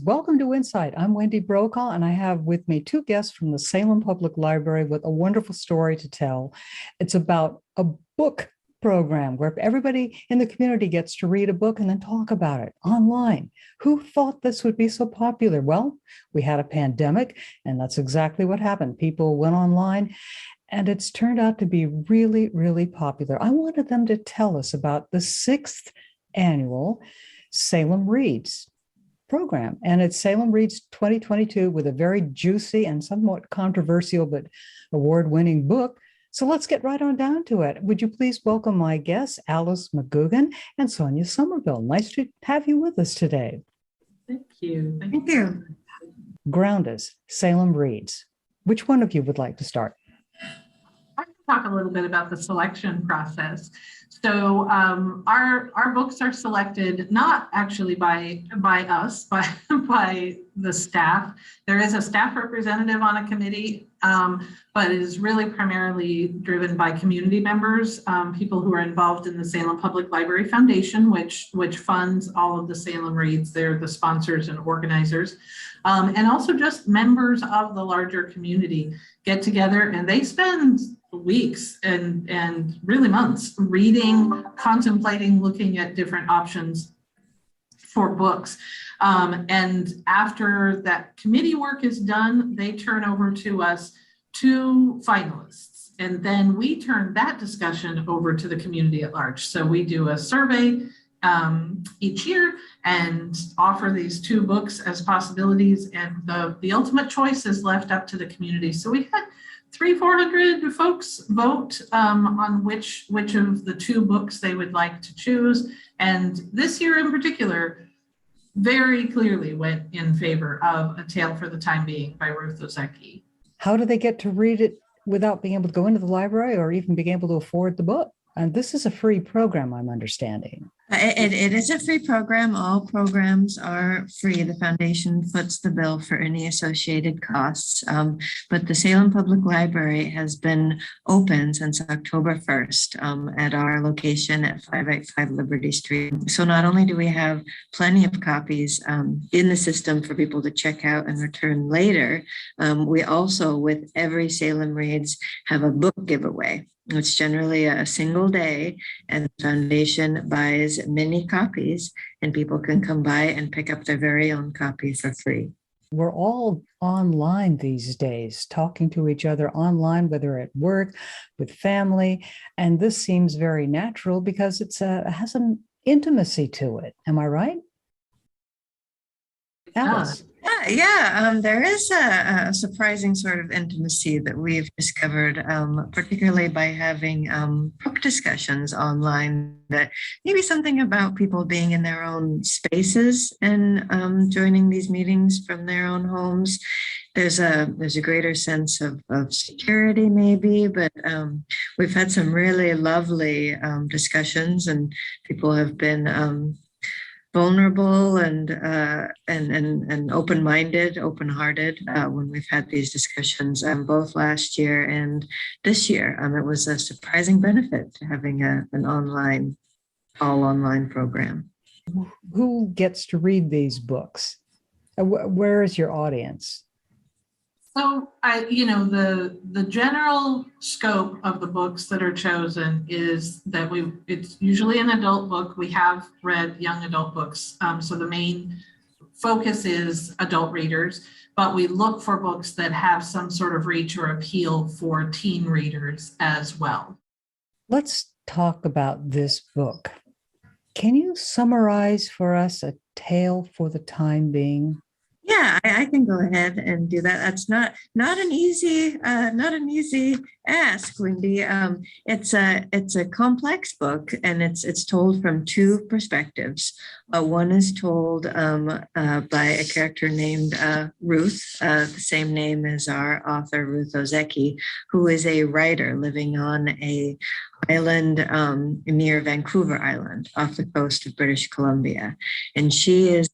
Welcome to InSight. I'm Wendy Brokaw, and I have with me two guests from the Salem Public Library with a wonderful story to tell. It's about a book program where everybody in the community gets to read a book and then talk about it online. Who thought this would be so popular? Well, we had a pandemic, and that's exactly what happened. People went online, and it's turned out to be really, really popular. I wanted them to tell us about the 6th annual Salem Reads program. And it's Salem Reads 2022 with a very juicy and somewhat controversial but award-winning book. So let's get right on down to it. Would you please welcome my guests, Alice MacGougan and Sonja Somerville. Nice to have you with us today. Thank you. Thank you. Ground us, Salem Reads. Which one of you would like to start? I can talk a little bit about the selection process. So our books are selected not actually by us, but by the staff. There is a staff representative on a committee, but it is really primarily driven by community members, people who are involved in the Salem Public Library Foundation, which funds all of the Salem Reads. They're the sponsors and organizers, and also just members of the larger community get together and they spend weeks and really months reading, contemplating, looking at different options for books. And after that committee work is done, they turn over to us 2 finalists. And then we turn that discussion over to the community at large. So we do a survey each year and offer these 2 books as possibilities. And the ultimate choice is left up to the community. So we had 300-400 folks vote on which of the 2 books they would like to choose. And this year in particular, very clearly went in favor of A Tale for the Time Being by Ruth Ozeki. How do they get to read it without being able to go into the library or even being able to afford the book? And this is a free program, I'm understanding. It is a free program. All programs are free. The foundation foots the bill for any associated costs. But the Salem Public Library has been open since October 1st at our location at 585 Liberty Street. So not only do we have plenty of copies in the system for people to check out and return later, we also, with every Salem Reads, have a book giveaway. It's generally a single day, and the foundation buys many copies, and people can come by and pick up their very own copy for free. We're all online these days, talking to each other online, whether at work, with family, and this seems very natural because it has an intimacy to it. Am I right? Alice? There is a surprising sort of intimacy that we've discovered, particularly by having book discussions online, that maybe something about people being in their own spaces and joining these meetings from their own homes. There's a greater sense of security maybe, but we've had some really lovely discussions, and people have been vulnerable and open-minded, open-hearted when we've had these discussions, both last year and this year. It was a surprising benefit to having an all online program. Who gets to read these books? Where is your audience? So the general scope of the books that are chosen is that it's usually an adult book. We have read young adult books. So the main focus is adult readers, but we look for books that have some sort of reach or appeal for teen readers as well. Let's talk about this book. Can you summarize for us A Tale for the Time Being? Yeah, I can go ahead and do that. That's not an easy ask, Wendy. It's a complex book, and it's told from 2 perspectives. One is told by a character named Ruth, the same name as our author Ruth Ozeki, who is a writer living on a island near Vancouver Island off the coast of British Columbia. And she's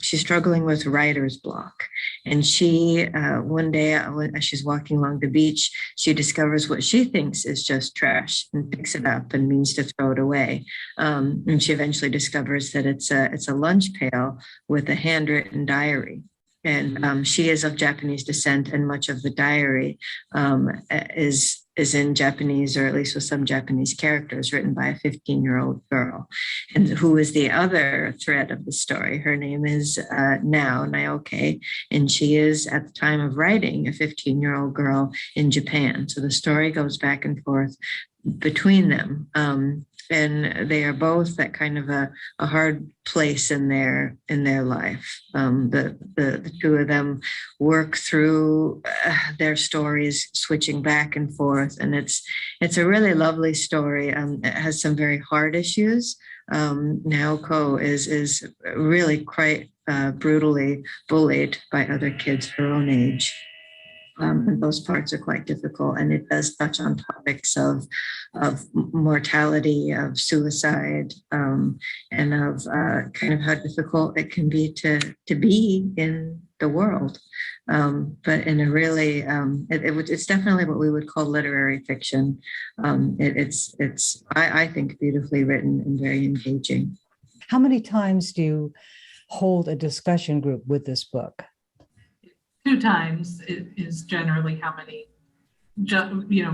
struggling with writer's block. And she, one day as she's walking along the beach, she discovers what she thinks is just trash and picks it up and means to throw it away. And she eventually discovers that it's a lunch pail with a handwritten diary. And she is of Japanese descent, and much of the diary is in Japanese, or at least with some Japanese characters, written by a 15-year-old girl. And who is the other thread of the story? Her name is Naoke, and she is, at the time of writing, a 15-year-old girl in Japan. So the story goes back and forth between them. And they are both at kind of a hard place in their life. The two of them work through their stories, switching back and forth, and it's a really lovely story. It has some very hard issues. Naoko is really quite brutally bullied by other kids her own age. And those parts are quite difficult, and it does touch on topics of mortality, of suicide, and of kind of how difficult it can be to be in the world. But in a really, it's definitely what we would call literary fiction. It's I think beautifully written and very engaging. How many times do you hold a discussion group with this book? 2 times is generally how many,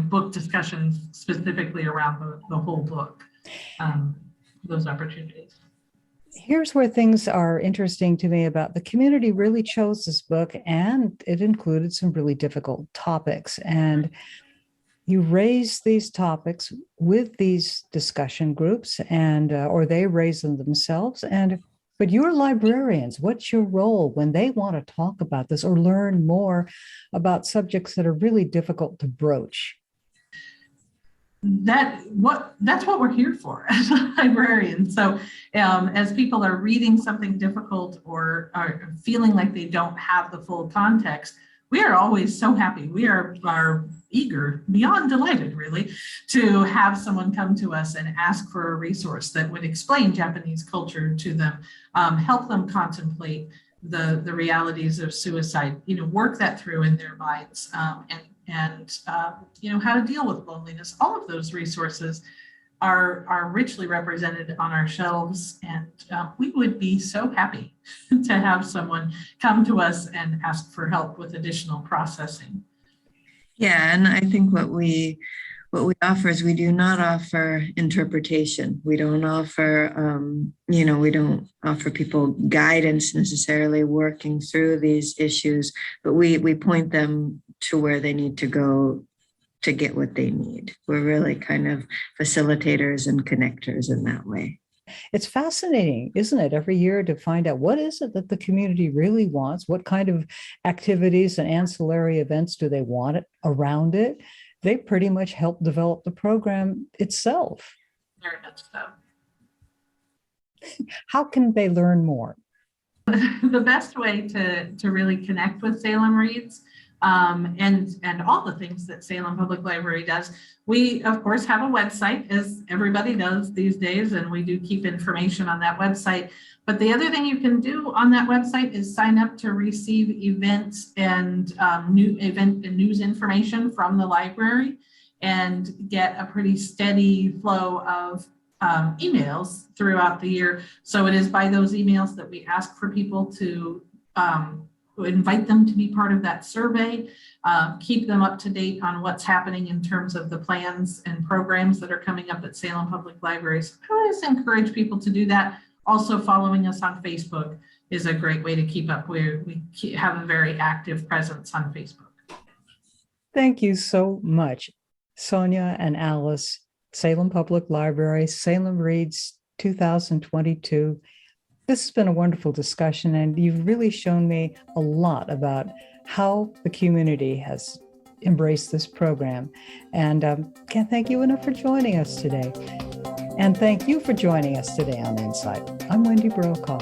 book discussions specifically around the whole book, those opportunities. Here's where things are interesting to me about the community really chose this book, and it included some really difficult topics. And you raise these topics with these discussion groups, and or they raise them themselves. But you're librarians. What's your role when they want to talk about this or learn more about subjects that are really difficult to broach? That's what we're here for as librarians. So as people are reading something difficult or are feeling like they don't have the full context, we are always so happy. We are eager, beyond delighted, really, to have someone come to us and ask for a resource that would explain Japanese culture to them, help them contemplate the realities of suicide, work that through in their minds, and how to deal with loneliness. All of those resources are richly represented on our shelves, and we would be so happy to have someone come to us and ask for help with additional processing. Yeah, and I think what we offer is we do not offer interpretation. We don't offer, we don't offer people guidance necessarily working through these issues, but we point them to where they need to go to get what they need. We're really kind of facilitators and connectors in that way. It's fascinating, isn't it, every year to find out what is it that the community really wants, what kind of activities and ancillary events do they want it around it. They pretty much help develop the program itself. Very much so. How can they learn more? The best way to really connect with Salem Reads and all the things that Salem Public Library does. We, of course, have a website, as everybody does these days, and we do keep information on that website. But the other thing you can do on that website is sign up to receive events and news information from the library, and get a pretty steady flow of emails throughout the year. So it is by those emails that we ask for people to invite them to be part of that survey, keep them up to date on what's happening in terms of the plans and programs that are coming up at Salem Public Library. So I always encourage people to do that. Also, following us on Facebook is a great way to keep up. We have a very active presence on Facebook. Thank you so much, Sonja and Alice, Salem Public Library, Salem Reads 2022. This has been a wonderful discussion, and you've really shown me a lot about how the community has embraced this program. And can't thank you enough for joining us today. And thank you for joining us today on InSight. I'm Wendy Brokaw.